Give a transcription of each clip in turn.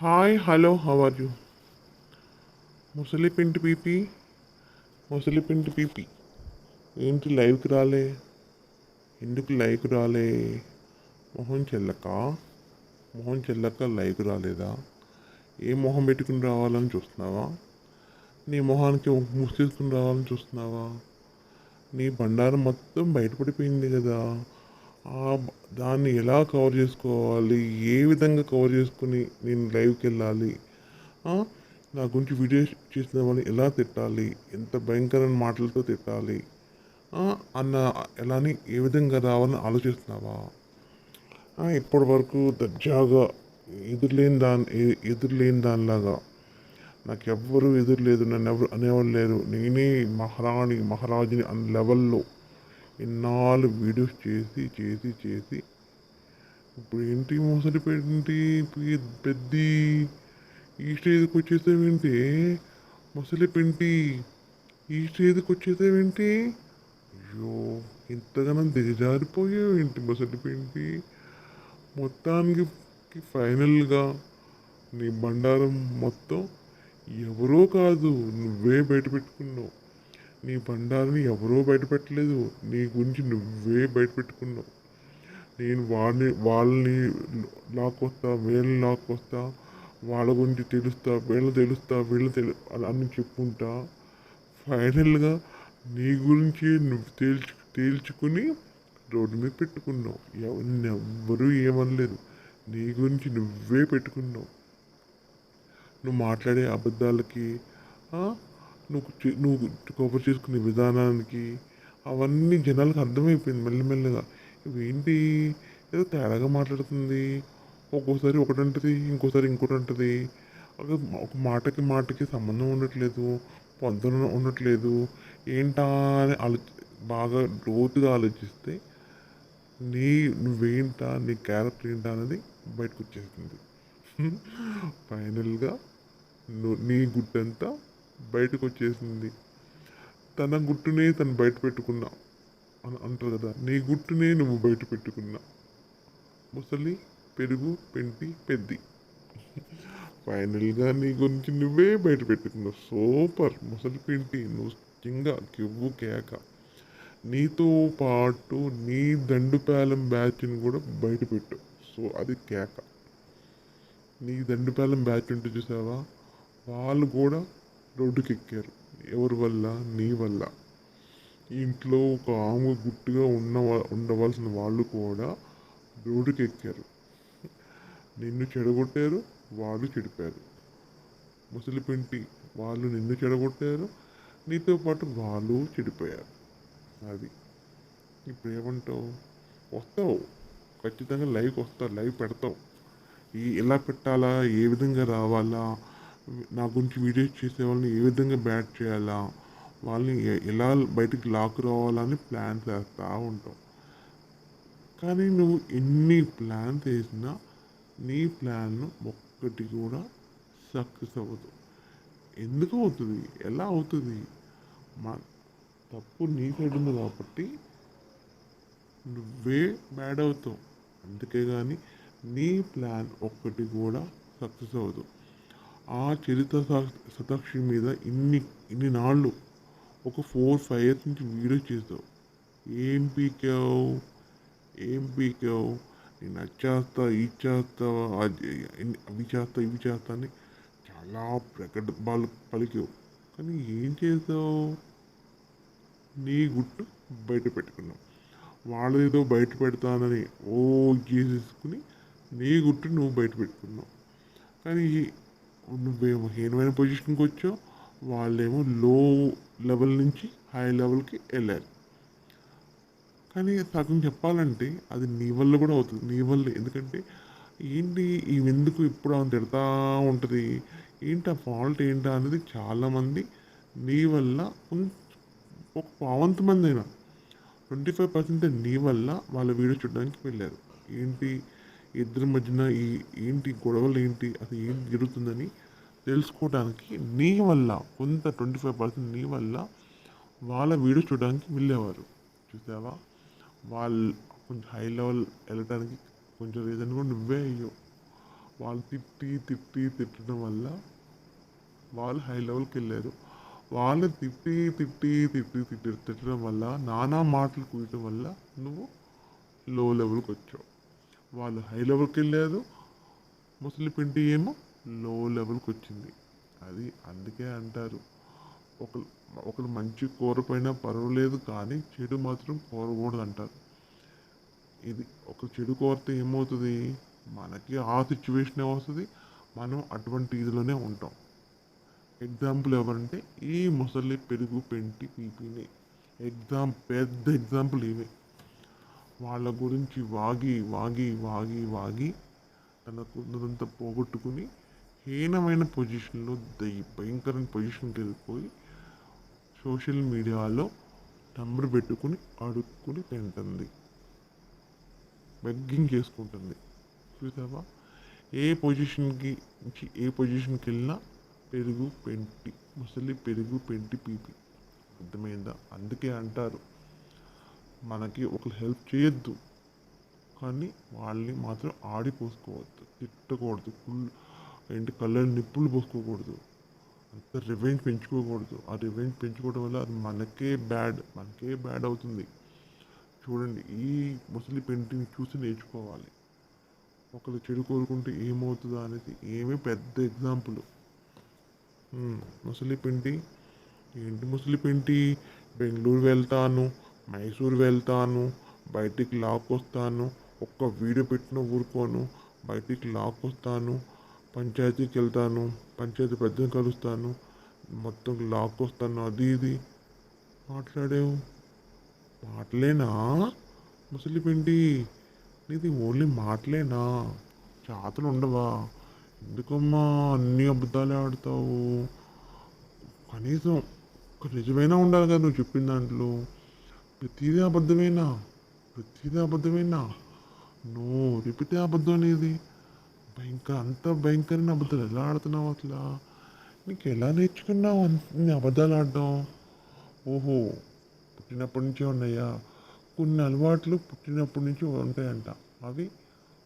Hi hello how are you? ముసలి పిండి PP, ముసలి పిండి పీపీ, ఏంటి లైవ్కి రాలే? ఎందుకు లైవ్కి రాలే? మొహం చెల్లక, మొహం చెల్లక లైవ్కి రాలేదా? ఏ మొహం పెట్టుకుని రావాలని చూస్తున్నావా? నీ మొహానికి ముసుకేసుకుని రావాలని చూస్తున్నావా? నీ బండారం మొత్తం బయటపడిపోయింది కదా. దాన్ని ఎలా కవర్ చేసుకోవాలి, ఏ విధంగా కవర్ చేసుకుని నేను లైవ్కి వెళ్ళాలి, నా గురించి వీడియో చేసిన వాళ్ళని ఎలా తిట్టాలి, ఎంత భయంకరమైన మాటలతో తిట్టాలి అన్న ఎలాని ఏ విధంగా రావాలని ఆలోచిస్తున్నావా? ఇప్పటి వరకు దర్జాగా ఎదురులేని దానిలాగా నాకెవ్వరూ ఎదురులేదు, నన్ను ఎవరు అనేవాళ్ళు లేరు, నేనే మహారాజుని అన్న లెవెల్లో ఇన్నాళ్ళు వీడియోస్ చేసి చేసి చేసి ఇప్పుడు ఏంటి ముసలి పెట్టి పెద్ది ఈ స్టేజ్కి వచ్చేసేవేంటి? ముసలి పెంటి ఈ స్టేజ్కి వచ్చేసేవేంటి? అయ్యో, ఇంతగానం దిగజారిపోయావేంటి ముసలి పెంటి? మొత్తానికి ఫైనల్గా నీ బండారం మొత్తం ఎవరో కాదు, నువ్వే బయట పెట్టుకున్నావు. నీ బండారాన్ని ఎవరో బయట పెట్టలేదు, నీ గురించి నువ్వే బయట పెట్టుకున్నావు. నేను వాళ్ళని లాక్కొస్తా, వీళ్ళని లాక్కొస్తా, వాళ్ళ గురించి తెలుస్తా, వీళ్ళు అలా అని చెప్పుకుంటా ఫైనల్గా నీ గురించి నువ్వు తేల్చుకుని రోడ్డు మీద పెట్టుకున్నావు. ఎవ్వరూ ఏమనలేదు, నీ గురించి నువ్వే పెట్టుకున్నావు. నువ్వు మాట్లాడే అబద్ధాలకి, నువ్వు కవర్ చేసుకునే విధానానికి అవన్నీ జనాలకు అర్థమైపోయింది మెల్లమెల్లగా. ఇవేంటి ఏదో తేడాగా మాట్లాడుతుంది, ఒక్కోసారి ఒకటి అంటుంది, ఇంకోసారి ఇంకోటి అంటుంది, ఒక మాటకి మాటకి సంబంధం ఉండట్లేదు, పొందన ఉండట్లేదు. ఏంటా అని బాగా లోతుగా ఆలోచిస్తే నువ్వేంటా, నీ క్యారెక్టర్ ఏంటా అనేది బయటకు వచ్చేస్తుంది. ఫైనల్గా నీ గుట్టంతా బయటకు వచ్చేసింది. తన గుట్టునే తను బయట పెట్టుకున్నా అని అంటారు కదా, నీ గుట్టునే నువ్వు బయట పెట్టుకున్నా. ముసలి పెరుగు పెంటి పెద్ది, ఫైనల్గా నీ గురించి నువ్వే బయట పెట్టుకున్నావు. సూపర్ ముసలి పెంటి, నువ్వు చింగ కివ్వు కేక. నీతో పాటు నీ దండుపాలెం బ్యాచ్ని కూడా బయట పెట్టు. సో అది కేక. నీ దండుపాలెం బ్యాచ్ ఉంటే చూసావా, వాళ్ళు కూడా రోడ్డుకి ఎక్కారు. ఎవరి వల్ల? నీ వల్ల. ఇంట్లో ఒక ఆమె గుట్టుగా ఉండవలసిన వాళ్ళు కూడా రోడ్డుకి ఎక్కారు. నిన్ను చెడగొట్టారు, వాళ్ళు చెడిపారు. ముసలి పెంటి, వాళ్ళు నిన్ను చెడగొట్టారు, నీతో పాటు వాళ్ళు చెడిపోయారు. అది ఇప్పుడు ఏమంటావు? వస్తావు, ఖచ్చితంగా లైవ్కి వస్తావు, లైవ్ పెడతావు. ఎలా పెట్టాలా, ఏ విధంగా రావాలా, నా గురించి వీడియోస్ చేసే వాళ్ళని ఏ విధంగా బ్యాట్ చేయాలా, వాళ్ళని ఎలా బయటికి లాక్ రావాలని ప్లాన్ చేస్తూ ఉంటావు. కానీ నువ్వు ఎన్ని ప్లాన్స్ వేసినా నీ ప్లాన్ ఒక్కటి కూడా సక్సెస్ అవ్వదు. ఎందుకు అవుతుంది? ఎలా అవుతుంది? మా తప్పు నీ సైడ్ ఉంది కాబట్టి నువ్వే బ్యాడ్ అవుతావు. అందుకే కానీ నీ ప్లాన్ ఒక్కటి కూడా సక్సెస్ అవ్వదు. ఆ చరిత్ర శతాక్షి మీద ఇన్ని నాళ్ళు ఒక 4-5 ఇయర్స్ నుంచి వీడియో చేస్తావు. ఏం పీకావు? ఏం పీకావు? నేను అది చేస్తా, ఇది చేస్తా, అవి చేస్తా, ఇవి చేస్తా అని చాలా పలికావు. కానీ ఏం చేసావు? నీ గుట్టు బయట పెట్టుకున్నావు. వాళ్ళేదో బయట పెడతానని చేసేసుకుని నీ గుట్టు నువ్వు బయట పెట్టుకున్నావు. కానీ నువ్వేమో హీనమైన పొజిషన్కి వచ్చావు, వాళ్ళేమో లో లెవెల్ నుంచి హై లెవెల్కి వెళ్ళారు. కానీ సగం చెప్పాలంటే అది నీ వల్ల కూడా అవుతుంది, నీ వల్ల. ఎందుకంటే ఏంటి ఎందుకు ఇప్పుడు ఆమె తిడతా ఉంటుంది, ఏంటి ఆ ఫాల్ట్ ఏంటా అనేది చాలామంది నీ వల్ల ఒక పావంత మంది అయినా 25% నీ వల్ల వాళ్ళ వీడియో చూడడానికి వెళ్ళారు. ఏంటి ఇద్దరి మధ్యన ఏంటి గొడవలు, ఏంటి అసలు ఏం జరుగుతుందని తెలుసుకోవడానికి నీ వల్ల కొంత 25% నీ వల్ల వాళ్ళ వీడియో చూడడానికి వెళ్ళేవారు. చూసావా, వాళ్ళు కొంచెం హై లెవెల్ వెళ్ళడానికి కొంచెం రీజన్ కూడా నువ్వే అయ్యావు. వాళ్ళు తిట్టడం వల్ల వాళ్ళు హై లెవెల్కి వెళ్ళారు. వాళ్ళు తిట్టడం వల్ల, నానా మాటలు కూయటం వల్ల నువ్వు లో లెవెల్కి వచ్చావు. వాళ్ళు హై లెవెల్కి వెళ్ళారు, ముసలి పిండి ఏమో లో లెవెల్కి వచ్చింది. అది అందుకే అంటారు, ఒకరు ఒకరు మంచి కోరపోయినా పర్వాలేదు కానీ చెడు మాత్రం కోరకూడదు అంటారు. ఇది ఒక చెడు కోరితే ఏమవుతుంది, మనకి ఆ సిచ్యువేషన్ వస్తుంది, మనం అటువంటి ఇదిలోనే ఉంటాం. ఎగ్జాంపుల్ ఎవరంటే ఈ ముసలి పెరుగు పెంటి పీపీని పెద్ద ఎగ్జాంపుల్ ఇవే. వాళ్ళ గురించి వాగి తనకున్నదంతా పోగొట్టుకుని హీనమైన పొజిషన్లో భయంకరమైన పొజిషన్కి వెళ్ళిపోయి సోషల్ మీడియాలో నంబర్ పెట్టుకుని అడుక్కుని తింటుంది, బెగ్గింగ్ చేసుకుంటుంది. చూసావా, ఏ పొజిషన్కి వెళ్ళినా ముసలి పెరుగు పెంటి పీపి. అర్థమైందా? అందుకే అంటారు, మనకి ఒకరు హెల్ప్ చేయొద్దు కానీ వాళ్ళని మాత్రం ఆడిపోసుకోవద్దు, తిట్టకూడదు, కళ్ళని నిప్పులు పోసుకోకూడదు, అంత రివెంజ్ పెంచుకోకూడదు. ఆ రివెంజ్ పెంచుకోవడం వల్ల అది మనకే బ్యాడ్ అవుతుంది. చూడండి, ఈ ముసలి పెంటిని చూసి నేర్చుకోవాలి. ఒకరు చెడు కోరుకుంటే ఏమవుతుందో అనేది ఏమీ పెద్ద ఎగ్జాంపుల్. ముసలి పిండి ఏంటి, ముసలి పిండి బెంగళూరు వెళ్తాను, మైసూరు వెళ్తాను, బయటికి లాక్కొస్తాను, ఒక్క వీడియో పెట్టిన ఊరుకోను, బయటికి లాక్కొస్తాను, పంచాయతీకి వెళ్తాను, పంచాయతీ పెద్దను కలుస్తాను, మొత్తం లాక్కొస్తాను, అది ఇది మాట్లాడేవు. మాటలేనా ముసలి పిండి? నీది ఓన్లీ మాటలేనా, చేతలు ఉండవా? ఎందుకమ్మా అన్ని అబద్ధాలే ఆడతావు? కనీసం ఒక నిజమైనా ఉండాలి కదా నువ్వు చెప్పిన దాంట్లో. ప్రతిదీ అబద్ధమేనా? నువ్వు రిపితే అబద్ధం అనేది అంత భయంకరమైన అబద్ధాలు ఎలా ఆడుతున్నావు అసలు? నీకు ఎలా నేర్చుకున్నావు అన్ని అబద్ధాలు ఆడడం? ఓహో, పుట్టినప్పటి నుంచే ఉన్నాయా? కొన్ని అలవాట్లు పుట్టినప్పటి నుంచి ఉంటాయంట, అవి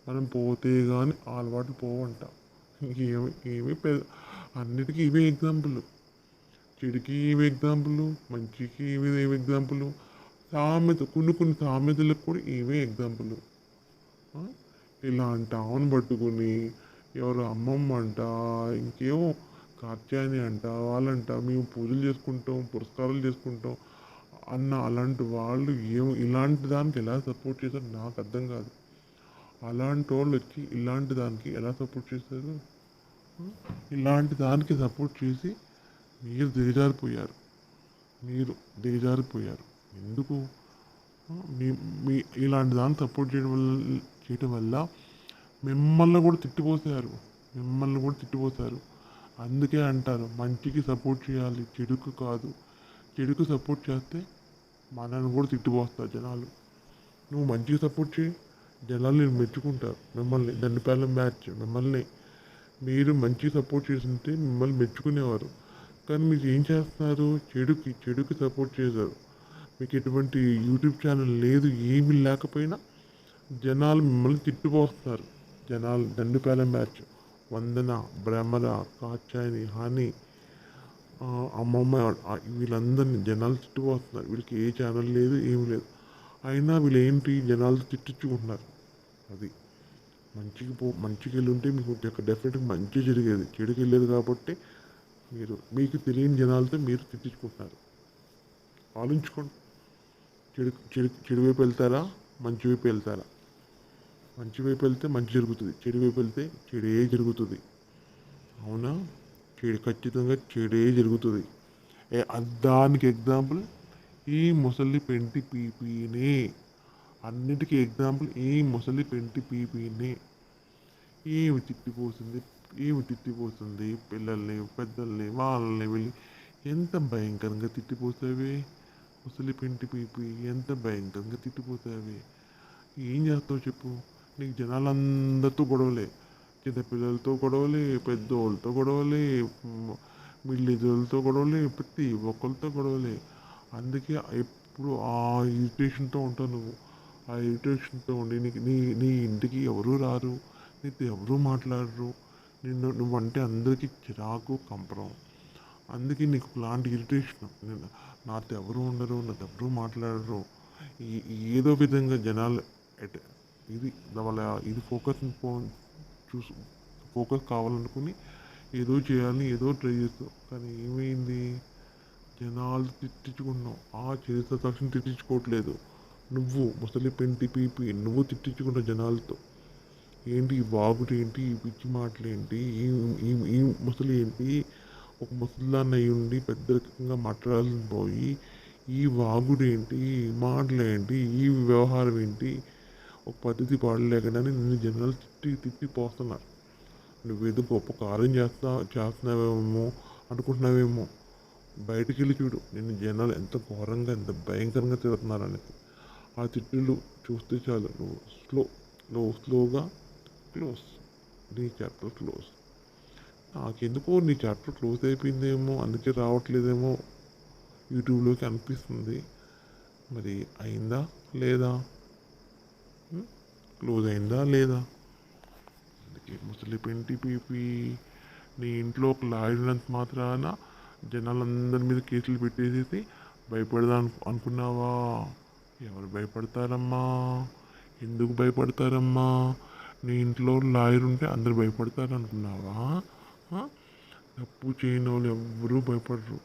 మనం పోతే కానీ ఆ అలవాట్లు పోవంట. ఏమి అన్నిటికీ ఇవే ఎగ్జాంపుల్. చెడుకి ఇవి ఎగ్జాంపుల్, మంచికి ఇవి ఎగ్జాంపుల్, కొన్ని సామెతలకు కూడా ఇవే ఎగ్జాంపుల్. ఇలాంటి ఆవును పట్టుకుని ఎవరు అమ్మమ్మ అంట, ఇంకేమో కాత్యాయని అంట, వాళ్ళంట మేము పూజలు చేసుకుంటాం, పురస్కారాలు చేసుకుంటాం అన్న అలాంటి వాళ్ళు ఇలాంటి దానికి ఎలా సపోర్ట్ చేశారు నాకు అర్థం కాదు. అలాంటి వాళ్ళు వచ్చి ఇలాంటి దానికి ఎలా సపోర్ట్ చేస్తారు? ఇలాంటి దానికి సపోర్ట్ చేసి మీరు దిగజారిపోయారు. ఎందుకు? మీ ఇలాంటి దాన్ని సపోర్ట్ చేయడం వల్ల మిమ్మల్ని కూడా తిట్టిపోసారు. అందుకే అంటారు, మంచికి సపోర్ట్ చేయాలి, చెడుకు కాదు. చెడుకు సపోర్ట్ చేస్తే మనల్ని కూడా తిట్టిపోస్తారు జనాలు. నువ్వు మంచిగా సపోర్ట్ చేయి, జనాలు నేను మెచ్చుకుంటారు మిమ్మల్ని. దండిపాలెం బ్యాచ్ మిమ్మల్ని, మీరు మంచిగా సపోర్ట్ చేస్తుంటే మిమ్మల్ని మెచ్చుకునేవారు. కానీ మీరు ఏం చేస్తున్నారు, చెడుకి సపోర్ట్ చేశారు. మీకు ఎటువంటి యూట్యూబ్ ఛానల్ లేదు, ఏమీ లేకపోయినా జనాలు మిమ్మల్ని తిట్టిపోస్తున్నారు. జనాలు దండిపాలెం బ్యాచ్, వందన, భ్రమర, కాచాయని, హనీ, అమ్మమ్మ, వీళ్ళందరినీ జనాలు తిట్టిపోతున్నారు. వీళ్ళకి ఏ ఛానల్ లేదు, ఏమి లేదు, అయినా వీళ్ళు ఏంటి జనాలతో తిట్టించుకుంటున్నారు. అది మంచికి వెళ్ళి ఉంటే మీకు డెఫినెట్గా మంచి జరిగేది. చెడుకి వెళ్ళేది కాబట్టి మీకు తెలియని జనాలతో మీరు తిట్టించుకుంటున్నారు. ఆలోచించుకోండి, చెడు వైపు వెళ్తారా, మంచి వైపు వెళ్తారా? మంచి వైపు వెళ్తే మంచి జరుగుతుంది, చెడు వైపు వెళ్తే చెడే జరుగుతుంది. అవునా? ఖచ్చితంగా చెడే జరుగుతుంది. దానికి ఎగ్జాంపుల్ ఈ ముసలి పెంటి పీపీనే. అన్నిటికీ ఎగ్జాంపుల్ ఈ ముసలి పెంటి పీపీనే. ఏమి తిట్టిపోతుంది పిల్లల్ని, పెద్దల్ని, వాళ్ళని వెళ్ళి ఎంత భయంకరంగా తిట్టిపోతావే ముసలి పెంటి పీపి, ఎంత భయంకరంగా తిట్టిపోతావే. ఏం చేస్తావు చెప్పు? నీకు జనాలందరితో గొడవలే, చిన్నపిల్లలతో గొడవలే, పెద్దోళ్ళతో గొడవలే, మిల్లిజోళ్ళతో గొడవలే, ప్రతి ఒక్కరితో గొడవలే. అందుకే ఎప్పుడు ఆ ఇరిటేషన్తో ఉంటావు నువ్వు. ఆ ఇరిటేషన్తో ఉండి నీ ఇంటికి ఎవరు రారు, నీతో ఎవరూ మాట్లాడరు. నువ్వంటే అందరికీ చిరాకు, కంపరం. అందుకే నీకు ఒకలాంటి ఇరిటేషన్. నాతో ఎవరు ఉండరు, నాతో ఎవరు మాట్లాడరు. ఈ ఏదో విధంగా జనాలు ఎట్ ఇది వాళ్ళ ఇది చూసు ఫోకస్ కావాలనుకుని ఏదో చేయాలని ఏదో ట్రై చేస్తావు. కానీ ఏమైంది? జనాలు తిట్టించుకున్నావు. ఆ చరిత్ర తక్షణ తిట్టించుకోవట్లేదు. నువ్వు ముసలి పెంటి పీపి నువ్వు తిట్టించుకున్న జనాలతో. ఏంటి ఈ వాగుడు ఏంటి, ఈ పిచ్చి మాటలు ఏంటి, ఈ ఈ ఈ ముసలి ఏంటి, ఒక ముసలిదాన్ని అయి ఉండి పెద్ద రకంగా మాట్లాడాలని పోయి ఈ వాగుడు ఏంటి, ఈ మాటలు ఏంటి, ఈ వ్యవహారం ఏంటి, ఒక పద్ధతి పాడలేకనే నిన్ను జనాలు తిట్టిపోతున్నారు. నువ్వేదో గొప్ప కార్యం చేస్తున్నావేమో అనుకుంటున్నావేమో. బయటికి వెళ్ళి చూడు నిన్ను జనాలు ఎంత ఘోరంగా ఎంత భయంకరంగా తిడుతున్నారు అనేది. ఆ తిట్టులు చూస్తే చాలు స్లోగా క్లోజ్. నీ చాప్టర్ క్లోజ్. నాకెందుకో నీ చాప్టర్ క్లోజ్ అయిపోయిందేమో, అందుకే రావట్లేదేమో యూట్యూబ్లోకి అనిపిస్తుంది. మరి అయిందా లేదా? క్లోజ్ అయిందా లేదా? అందుకే ముసలి పెంటి పీపి నీ ఇంట్లో ఒక లాయర్నంత మాత్రాన జనాలందరి మీద కేసులు పెట్టేసేసి భయపడదా అనుకున్నావా? ఎవరు భయపడతారమ్మా? ఎందుకు భయపడతారమ్మా? నీ ఇంట్లో లాయర్ ఉంటే అందరు భయపడతారు అనుకున్నావా? తప్పు చేయని వాళ్ళు ఎవరు భయపడరు.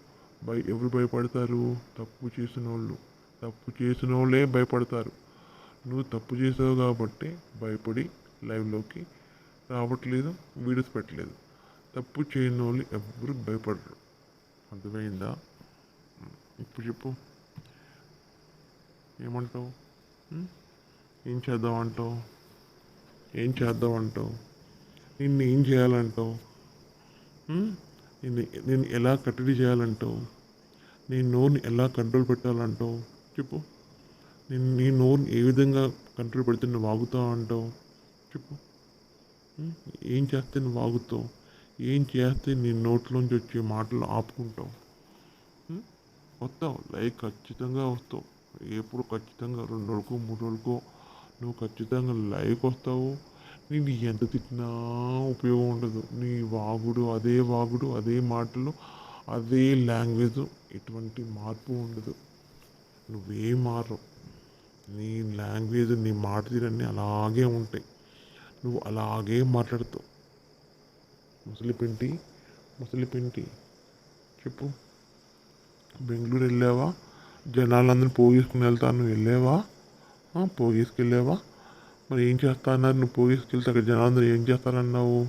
ఎవరు భయపడతారు? తప్పు చేసిన వాళ్ళు. తప్పు చేసిన వాళ్ళే భయపడతారు. నువ్వు తప్పు చేసావు కాబట్టి భయపడి లైవ్లోకి రావట్లేదు, వీడియోస్ పెట్టలేదు. తప్పు చేయని వాళ్ళు ఎవరు భయపడరు. అర్థమైందా? ఇప్పుడు చెప్పు, ఏమంటావు? ఏం చేద్దామంటావు? ఏం చేద్దామంటావు? నిన్ను ఏం చేయాలంటావు? నేను ఎలా కట్టడి చేయాలంటావు? నీ నోరుని ఎలా కంట్రోల్ పెట్టాలంటావు? చెప్పు. నీ నోరుని ఏ విధంగా కంట్రోల్ పెడితే నువ్వు వాగుతావు అంటావు? చెప్పు. ఏం చేస్తే నువ్వు వాగుతావు? ఏం చేస్తే నీ నోట్లోంచి వచ్చే మాటలు ఆపుకుంటావు? వస్తావు, లైక్ ఖచ్చితంగా వస్తావు. ఎప్పుడు ఖచ్చితంగా 2 రోజులకో 3 రోజులకో నువ్వు ఖచ్చితంగా లైక్ వస్తావు. నేను ఎంత తిట్టినా ఉపయోగం ఉండదు. నీ వాగుడు అదే మాటలు అదే లాంగ్వేజ్, ఎటువంటి మార్పు ఉండదు. నువ్వేం మారవు. నీ లాంగ్వేజ్ నీ మాట తీరన్నీ అలాగే ఉంటాయి. నువ్వు అలాగే మాట్లాడుతావు. ముసలి పెంటి చెప్పు. బెంగళూరు వెళ్ళావా? జనాలందరినీ పోగేసుకుని వెళ్తాను, నువ్వు వెళ్ళావా? పోగేసుకెళ్ళావా? మరి ఏం చేస్తా అన్నారు? నువ్వు పోగేసుకెళ్తే అక్కడ జనాలందరూ ఏం చేస్తారన్నావు?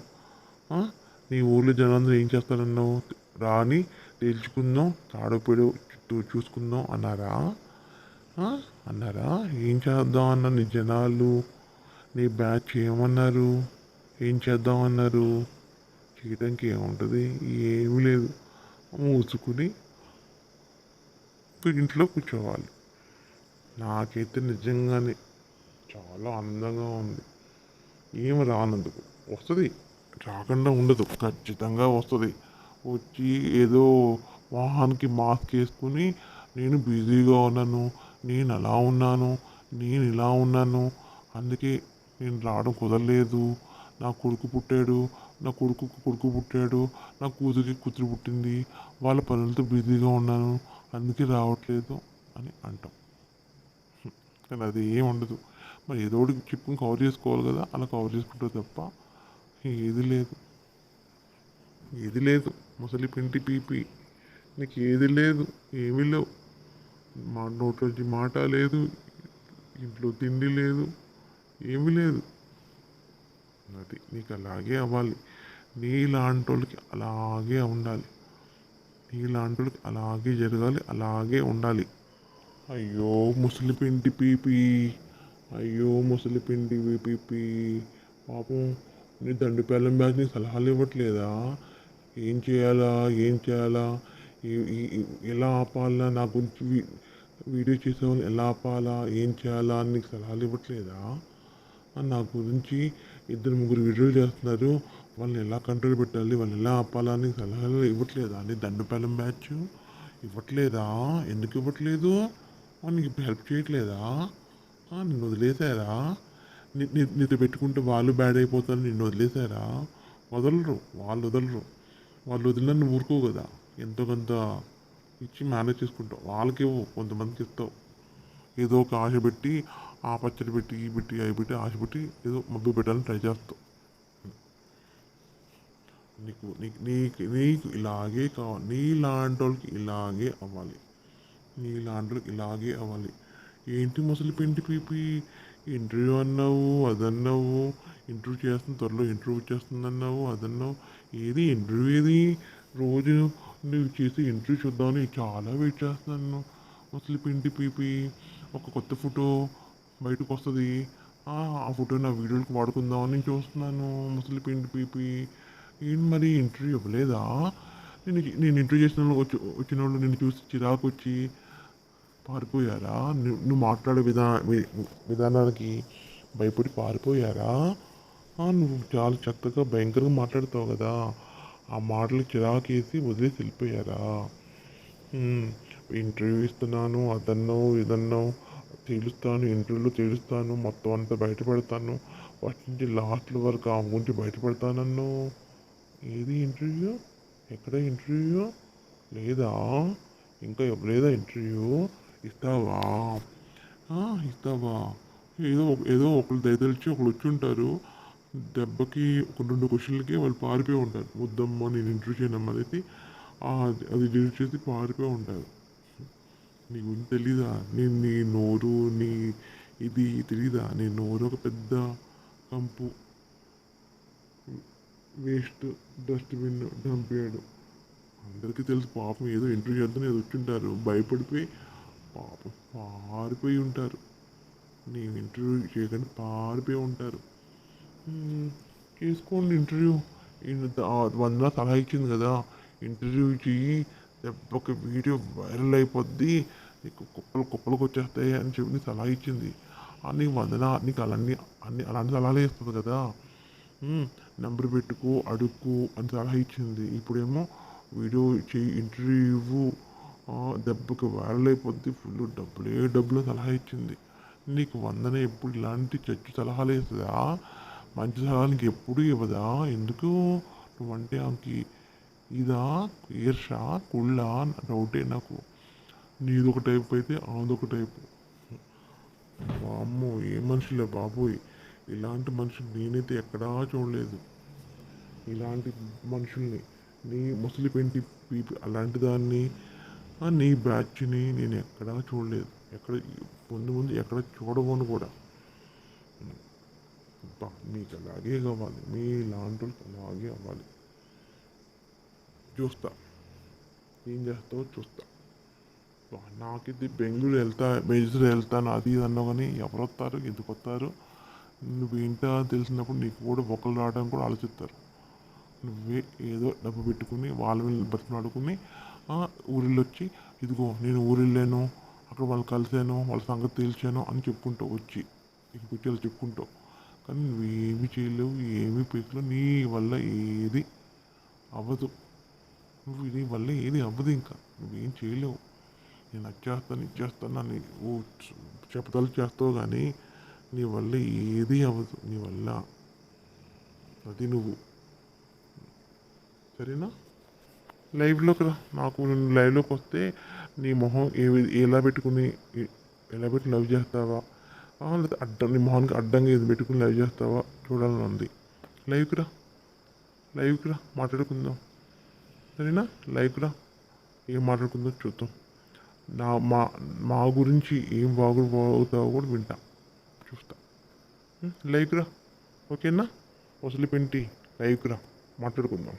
నీ ఊళ్ళో జనాలందరూ ఏం చేస్తారన్నావు? రాని తేల్చుకుందాం, తాడోపేడో చుట్టూ చూసుకుందాం అన్నారా? అన్నారా? ఏం చేద్దాం అన్నారు నీ జనాలు? నీ బ్యాచ్ ఏమన్నారు? ఏం చేద్దాం అన్నారు? చేయడానికి ఏముంటుంది? ఏమీ లేదు. మూసుకుని ఇంట్లో కూర్చోవాలి. నాకైతే నిజంగానే చాలా ఆనందంగా ఉంది. ఏమి రానందుకు వస్తుంది, రాకుండా ఉండదు, ఖచ్చితంగా వస్తుంది. వచ్చి ఏదో వాహానికి మాస్క్ వేసుకుని నేను బిజీగా ఉన్నాను, నేను అలా ఉన్నాను, నేను ఇలా ఉన్నాను, అందుకే నేను రావడం కుదరలేదు, నా కొడుకు పుట్టాడు, నా కొడుకు పుట్టాడు, నా కూతురికి కూతురు పుట్టింది, వాళ్ళ పనులతో బిజీగా ఉన్నాను, అందుకే రావట్లేదు అని అంటాం. కానీ అది ఏం ఉండదు. మరి ఏదో ఒకటి చెప్పుకుని కవర్ చేసుకోవాలి కదా, అలా కవర్ చేసుకుంటారు తప్ప ఏది లేదు. ముసలి పింటి పీపి నీకు ఏది లేదు, ఏమీ లేవు. మా నోట్లోంచి మాట లేదు, ఇంట్లో తిండి లేదు, ఏమీ లేదు. అది నీకు అలాగే అవ్వాలి. నీలాంటి వాళ్ళకి అలాగే ఉండాలి. నీలాంటి వాళ్ళకి అలాగే జరగాలి, అలాగే ఉండాలి. అయ్యో ముసలి పిండి పీపి, అయ్యో ముసలి పిండి పీపి, పాపం నీ దండు పిల్లం బ్యాచ్ నీ సలహాలు ఇవ్వట్లేదా? ఏం చేయాలా, ఎలా ఆపాలా, నా గురించి వీడియో చేసేవాళ్ళు ఎలా ఆపాలా, ఏం చేయాలా అని నీకు సలహాలు ఇవ్వట్లేదా? నా గురించి 2-3 వీడియోలు చేస్తున్నారు, వాళ్ళని ఎలా కంట్రోల్ పెట్టాలి, వాళ్ళని ఎలా ఆపాలని సలహాలు ఇవ్వట్లేదా అని దండుపాలెం బ్యాచ్? ఇవ్వట్లేదా? ఎందుకు ఇవ్వట్లేదు? నీకు ఇప్పుడు హెల్ప్ చేయట్లేదా? నిన్ను వదిలేసారా? నీతో పెట్టుకుంటే వాళ్ళు బ్యాడ్ అయిపోతారు, నిన్ను వదిలేసారా? వదలరు, వాళ్ళు వదలరు. వాళ్ళు వదిలినా నువ్వు ఊరుకోవు కదా, ఎంతో కొంత ఇచ్చి మేనేజ్ చేసుకుంటావు. వాళ్ళకి ఇవ్వు, కొంతమందికి ఇస్తావు. ఏదో ఒక ఆశ పెట్టి, ఆ పచ్చడి పెట్టి, ఈ పెట్టి, అవి పెట్టి, ఆశ పెట్టి ఏదో మబ్బు పెట్టాలని ట్రై చేస్తావు. నీకు నీకు నీకు నీకు ఇలాగే కావాలి, నీలాంటి వాళ్ళకి ఇలాగే అవ్వాలి, నీలాంటి వాళ్ళకి ఇలాగే అవ్వాలి. ఏంటి ముసలి పిండి పీపి, ఇంటర్వ్యూ అన్నావు, అదన్నావు, ఇంటర్వ్యూ చేస్తున్న త్వరలో ఇంటర్వ్యూ చేస్తుంది అన్నావు, అదన్నావు. ఏది ఇంటర్వ్యూ ఏది? రోజు నువ్వు చేసి ఇంటర్వ్యూ చూద్దామని చాలా వెయిట్ చేస్తున్నాను. ముసలి పిండి పీపి, ఒక కొత్త ఫోటో బయటకు వస్తుంది, ఆ ఫోటో నా వీడియోకి వాడుకుందామని చూస్తున్నాను. ముసలి పిండి పీపి, ఏంటి మరి ఇంటర్వ్యూ ఇవ్వలేదా? నేను ఇంటర్వ్యూ చేసిన వాళ్ళు వచ్చిన వాళ్ళు నిన్ను చూసి చిరాకు వచ్చి పారిపోయారా? నువ్వు మాట్లాడే విధానానికి భయపడి పారిపోయారా? నువ్వు చాలా చక్కగా భయంకరంగా మాట్లాడుతావు కదా, ఆ మాటలు చిరాకేసి వదిలేసి వెళ్ళిపోయారా? ఇంటర్వ్యూ ఇస్తున్నాను, అదన్నావు, ఇదన్నావు, తేలుస్తాను, ఇంటర్వ్యూలో తేలుస్తాను, మొత్తం అంతా బయటపెడతాను, ఫస్ట్ నుంచి లాస్ట్ వరకు ఆ గురించి బయటపెడతానన్ను. ఏది ఇంటర్వ్యూ? ఎక్కడ ఇంటర్వ్యూ? లేదా? ఇంకా ఇవ్వలేదా ఇంటర్వ్యూ? ఇస్తావా? ఇస్తావా? ఏదో ఏదో ఒకళ్ళు దయతలిచి ఒకళ్ళు వచ్చి ఉంటారు, దెబ్బకి ఒక 2 క్వశ్చన్లకి వాళ్ళు పారిపోయి ఉంటారు. వద్దమ్మా నేను ఇంటర్వ్యూ చేయనమ్మా అనేది అది డిలీట్ చేసి పారిపోయి ఉంటారు. నీ గురించి తెలీదా? నేను నీ నోరు, నీ ఇది తెలీదా? నీ నోరు ఒక పెద్ద కంపు, వేస్ట్ డస్ట్బిన్ డంపేయడు. అందరికీ తెలుసు పాపం, ఏదో ఇంటర్వ్యూ చేద్దాం ఏదో వచ్చింటారు, భయపడిపోయి పాపం పారిపోయి ఉంటారు. నీ ఇంటర్వ్యూ చేయకుండా పారిపోయి ఉంటారు. చేసుకోండి ఇంటర్వ్యూ. వందన సలహా ఇచ్చింది కదా, ఇంటర్వ్యూ చెయ్యి, ఒక వీడియో వైరల్ అయిపోద్ది, నీకు కుప్పలకు వచ్చేస్తాయి అని చెప్పి సలహా ఇచ్చింది. నీకు వందన నీకు అలాంటి సలహాలే ఇస్తుంది కదా. నెంబర్ పెట్టుకో, అడుక్కో అని సలహా ఇచ్చింది. ఇప్పుడేమో వీడియో చెయ్యి, ఇంటర్వ్యూ ఇవ్వు, దెబ్బకి వైరల్ అయిపోద్ది, ఫుల్ డబ్బులు సలహా ఇచ్చింది. నీకు వందన ఎప్పుడు ఇలాంటి చచ్చు సలహాలు ఇస్తుందా? మంచి సలహానికి ఎప్పుడు ఇవ్వదా? ఎందుకు? నువ్వంటే ఆమెకి ఇదా ఈర్ష, కుళ్ళ? డౌటే నాకు. నీదొక టైపు అయితే ఆదొక టైపు. వామ్మో, ఏ మనుషులే బాబోయ్! ఇలాంటి మనుషులు నేనైతే ఎక్కడా చూడలేదు. ఇలాంటి మనుషుల్ని, నీ ముసలి పెంటి పీపి అలాంటి దాన్ని, నీ బ్యాచ్ని నేను ఎక్కడా చూడలేదు. ఎక్కడ ముందు ఎక్కడ చూడబోను కూడా. మీకు అలాగే కావాలి, మీ లాంటి అలాగే అవ్వాలి. చూస్తా ఏం చేస్తావో చూస్తా. నాకిది బెంగళూరు వెళ్తాను అది ఇది అన్నావు, కానీ ఎవరు వస్తారు, ఎందుకు వస్తారు? నువ్వేంటో తెలిసినప్పుడు నీకు కూడా ఒకళ్ళు రావడానికి కూడా ఆలోచిస్తారు. నువ్వే ఏదో డబ్బు పెట్టుకుని వాళ్ళ బతిమాడుకుని ఊరిలో వచ్చి, ఇదిగో నేను ఊరిల్లాను, అక్కడ వాళ్ళు కలిసాను, వాళ్ళ సంగతి తేల్చాను అని చెప్పుకుంటావు, వచ్చి నీకు పెట్టేది చెప్పుకుంటావు. కానీ నువ్వేమి చేయలేవు, ఏమీ పీకలేవు, నీ వల్ల ఏది అవ్వదు. నీ వల్ల ఏది అవ్వదు, ఇంకా నువ్వేం చేయలేవు. నేను ఇచ్చేస్తాను అని చెప్పతలు చేస్తావు, కానీ నీ వల్ల ఏది అవ్వదు. నీ వల్ల అది నువ్వు సరేనా? లైవ్లోకి రా, నాకు లైవ్లోకి వస్తే నీ మొహం ఎలా పెట్టుకుని లవ్ చేస్తావా, లేదా నీ మొహానికి అడ్డంగా ఏది పెట్టుకుని లవ్ చేస్తావా చూడాలని ఉంది. లైవ్కి రా మాట్లాడుకుందాం, సరేనా? లైవ్కి రా, ఏం మాట్లాడుకుందాం చూద్దాం. మా గురించి ఏం బాగుతావో కూడా వింటా, చూస్తా. లైవ్కి రా, ఓకేనా? ముసలి పెంటి లైవ్కి రా, మాట్లాడుకుందాం.